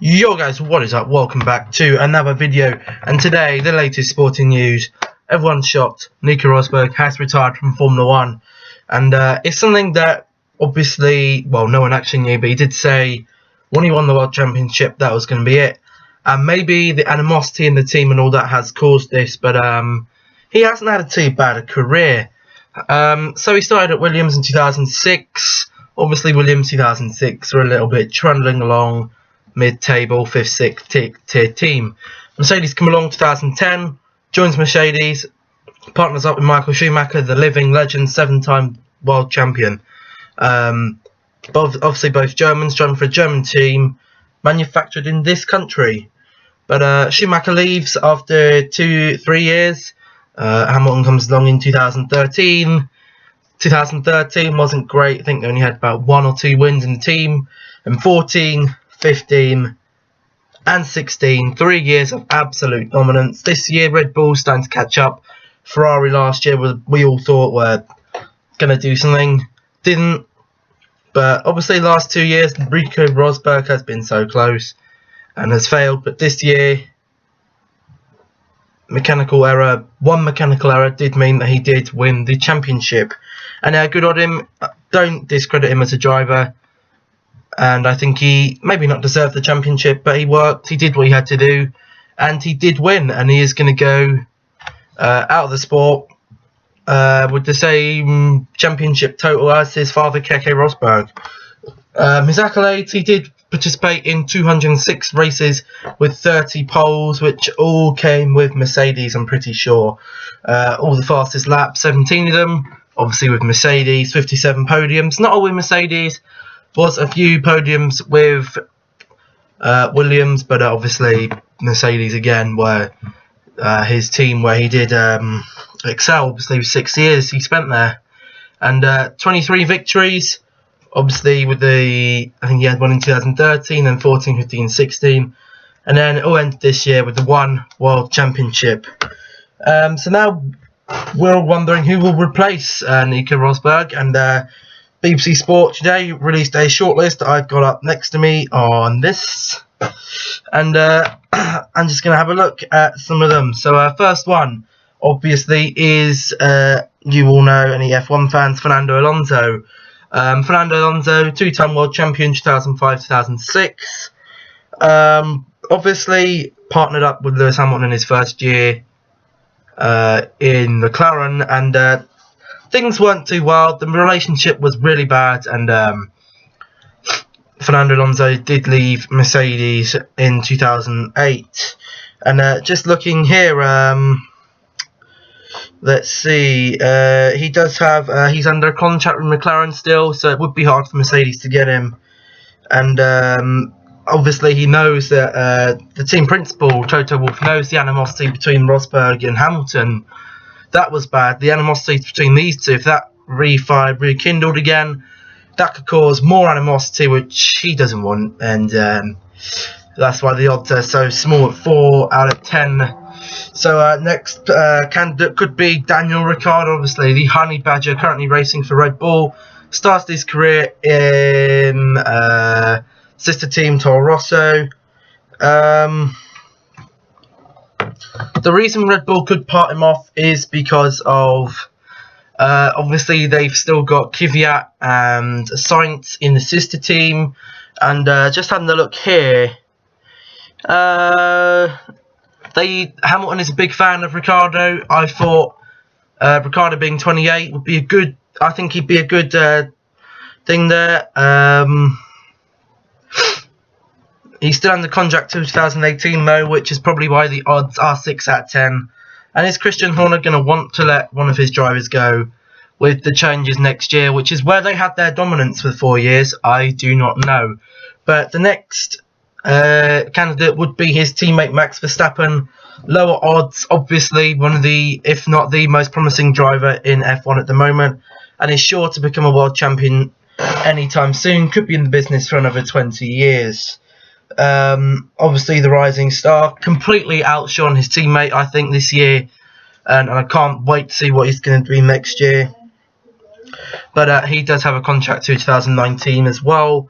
Yo guys, what is up? Welcome back to another video, and today the latest sporting news. Everyone's shocked. Nico Rosberg has retired from Formula 1, and it's something that obviously, well, no one actually knew, but he did say when he won the World Championship that was going to be it. And maybe the animosity in the team and all that has caused this, but he hasn't had too bad a career. So he started at Williams in 2006. Obviously Williams 2006 were a little bit trundling along mid-table, 5th, 6th tier team. Mercedes come along 2010, joins Mercedes, partners up with Michael Schumacher, the living legend, 7-time world champion. Obviously both Germans, driving for a German team, manufactured in this country. But Schumacher leaves after 2-3 years. Hamilton comes along in 2013. 2013 wasn't great. I think they only had about 1 or 2 wins in the team. And 14, 15 and 16, 3 years of absolute dominance. This year Red Bull's starting to catch up. Ferrari last year we all thought were going to do something, didn't. But obviously last 2 years Nico Rosberg has been so close and has failed. But this year, one mechanical error did mean that he did win the championship. And good on him. Don't discredit him as a driver. And I think he maybe not deserved the championship, but he worked, he did what he had to do, and he did win. And he is going to go out of the sport with the same championship total as his father, Keke Rosberg. His accolades: he did participate in 206 races with 30 poles, which all came with Mercedes, I'm pretty sure. All the fastest laps, 17 of them, obviously with Mercedes. 57 podiums, not all with Mercedes. Was a few podiums with Williams, but obviously Mercedes again were his team where he did excel. Obviously 6 years he spent there, and 23 victories. Obviously with I think he had one in 2013, then 14, 15, 16, and then it all ended this year with the 1 World Championship. So now we're all wondering who will replace Nico Rosberg, and BBC Sport today released a shortlist that I've got up next to me on this, and I'm just going to have a look at some of them. So first one, obviously, is you all know, any F1 fans, Fernando Alonso. Fernando Alonso, 2-time world champion, 2005-2006. Obviously partnered up with Lewis Hamilton in his first year in McLaren, and things weren't too well. The relationship was really bad, and Fernando Alonso did leave Mercedes in 2008. And just looking here, let's see, he does have, he's under contract with McLaren still, so it would be hard for Mercedes to get him. And obviously he knows that the team principal, Toto Wolff, knows the animosity between Rosberg and Hamilton. That was bad. The animosity between these two, if that rekindled again, that could cause more animosity, which he doesn't want. And that's why the odds are so small at 4 out of 10. So next candidate could be Daniel Ricciardo, obviously the Honey Badger, currently racing for Red Bull. Started his career in sister team Toro Rosso. The reason Red Bull could part him off is because of obviously they've still got Kvyat and Sainz in the sister team, and just having a look here, Hamilton is a big fan of Ricciardo. I thought Ricciardo being 28 would be a good. I think he'd be a good thing there. He's still under contract till 2018 though, which is probably why the odds are 6 out of 10. And is Christian Horner going to want to let one of his drivers go with the changes next year, which is where they had their dominance for 4 years? I do not know. But the next candidate would be his teammate Max Verstappen. Lower odds, obviously one of the, if not the most promising driver in F1 at the moment, and is sure to become a world champion anytime soon. Could be in the business for another 20 years. Obviously the rising star, completely outshone his teammate I think this year, and I can't wait to see what he's going to do next year. But he does have a contract to 2019 as well.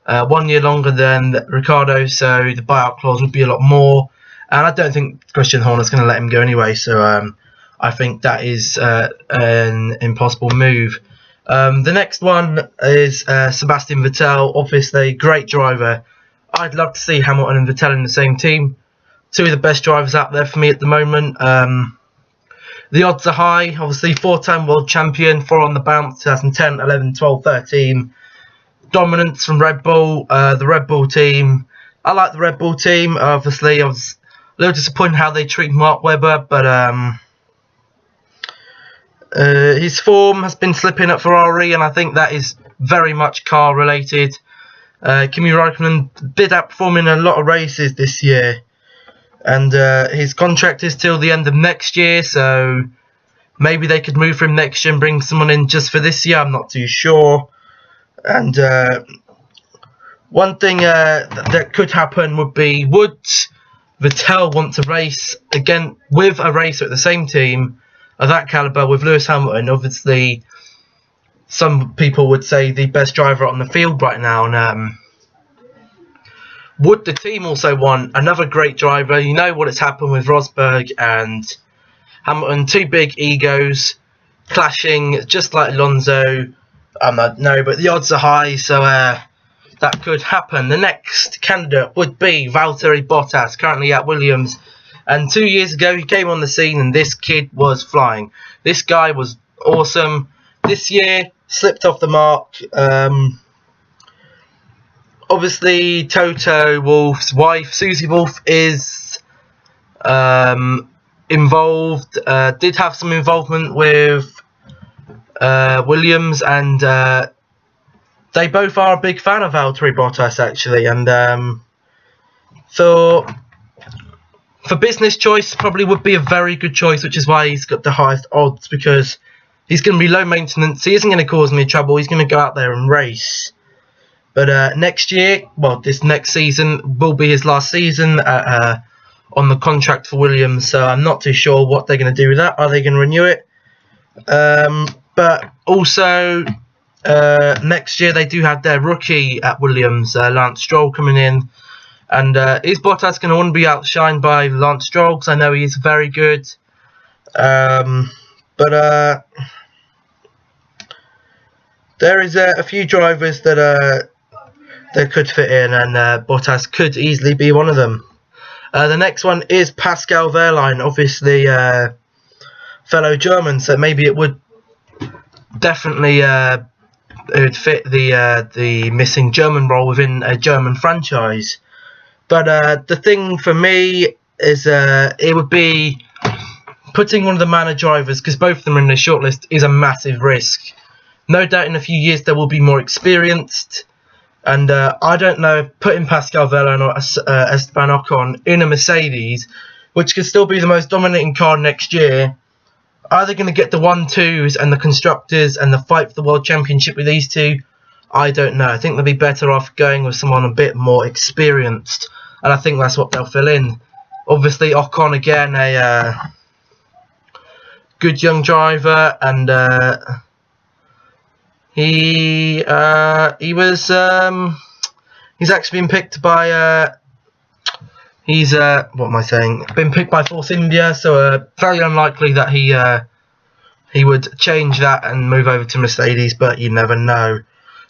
1 year longer than Ricciardo, so the buyout clause would be a lot more. And I don't think Christian Horner's going to let him go anyway, so I think that is an impossible move. The next one is Sebastian Vettel. Obviously, great driver. I'd love to see Hamilton and Vettel in the same team. Two of the best drivers out there for me at the moment. The odds are high. Obviously, 4-time world champion, 4 on the bounce, 2010, 11, 12, 13. Dominance from Red Bull, the Red Bull team. I like the Red Bull team. Obviously, I was a little disappointed how they treat Mark Webber, but his form has been slipping at Ferrari, and I think that is very much car related. Kimi Räikkönen did outperform in a lot of races this year, and his contract is till the end of next year, so maybe they could move for him next year and bring someone in just for this year. I'm not too sure. And one thing that could happen would be, would Vettel want to race again with a racer at the same team of that calibre with Lewis Hamilton? Obviously, some people would say the best driver on the field right now. And would the team also want another great driver? You know what has happened with Rosberg and Hamilton, two big egos clashing, just like Alonso. No, but the odds are high, so that could happen. The next candidate would be Valtteri Bottas, currently at Williams. And 2 years ago, he came on the scene, and this kid was flying. This guy was awesome. This year, slipped off the mark. Obviously, Toto Wolff's wife, Susie Wolff, is involved. Did have some involvement with Williams, and they both are a big fan of Valtteri Bottas, actually. And for business choice, probably would be a very good choice, which is why he's got the highest odds, because he's going to be low maintenance. He isn't going to cause me trouble. He's going to go out there and race. But next year, well, this next season will be his last season on the contract for Williams. So I'm not too sure what they're going to do with that. Are they going to renew it? But also, next year they do have their rookie at Williams, Lance Stroll, coming in. And is Bottas going to want to be outshined by Lance Stroll? Because I know he is very good. But there is a few drivers that could fit in, and Bottas could easily be one of them. The next one is Pascal Wehrlein, obviously fellow German, so maybe it would definitely it would fit the missing German role within a German franchise. But the thing for me is it would be putting one of the manor drivers, because both of them are in the shortlist, is a massive risk. No doubt in a few years they will be more experienced. And I don't know, putting Pascal Wehrlein or Esteban Ocon in a Mercedes, which could still be the most dominating car next year, are they going to get the 1-2s and the constructors and the fight for the world championship with these two? I don't know. I think they'll be better off going with someone a bit more experienced, and I think that's what they'll fill in. Obviously, Ocon again, a good young driver, and he's actually been picked by been picked by Force India, so very unlikely that he would change that and move over to Mercedes, but you never know.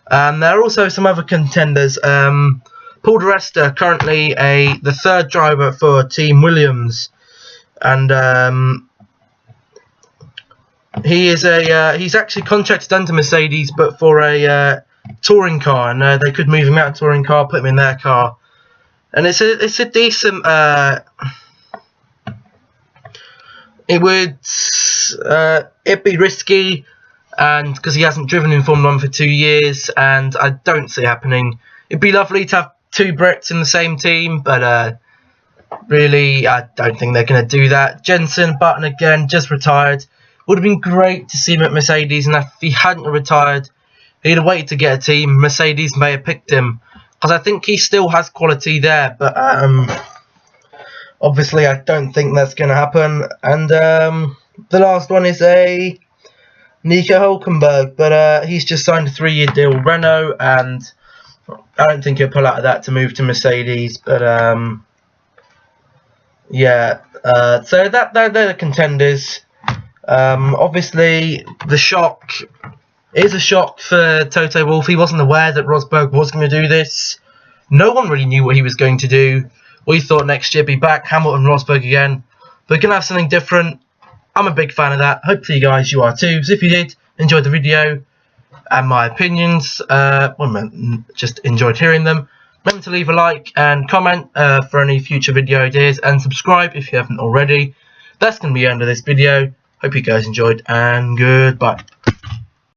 There are also some other contenders. Paul di Resta, currently the third driver for Team Williams, and he's actually contracted under Mercedes, but for a touring car, and they could move him out of a touring car, put him in their car, and it's a decent. It'd be risky, and because he hasn't driven in Formula 1 for 2 years, and I don't see it happening. It'd be lovely to have two Brits in the same team, but really, I don't think they're going to do that. Jenson Button again, just retired. Would have been great to see him at Mercedes, and if he hadn't retired, he'd have waited to get a team. Mercedes may have picked him, because I think he still has quality there, but obviously I don't think that's going to happen. And the last one is a Nico Hülkenberg, but he's just signed a 3-year deal with Renault, and I don't think he'll pull out of that to move to Mercedes, but yeah. So they're the contenders. Obviously, the shock is a shock for Toto Wolff. He wasn't aware that Rosberg was going to do this. No one really knew what he was going to do. We thought next year be back, Hamilton, Rosberg again. But we're going to have something different. I'm a big fan of that. Hopefully, you guys, you are too. So if you did, enjoyed the video and my opinions, just enjoyed hearing them. Remember to leave a like and comment for any future video ideas, and subscribe if you haven't already. That's going to be the end of this video. Hope you guys enjoyed, and goodbye.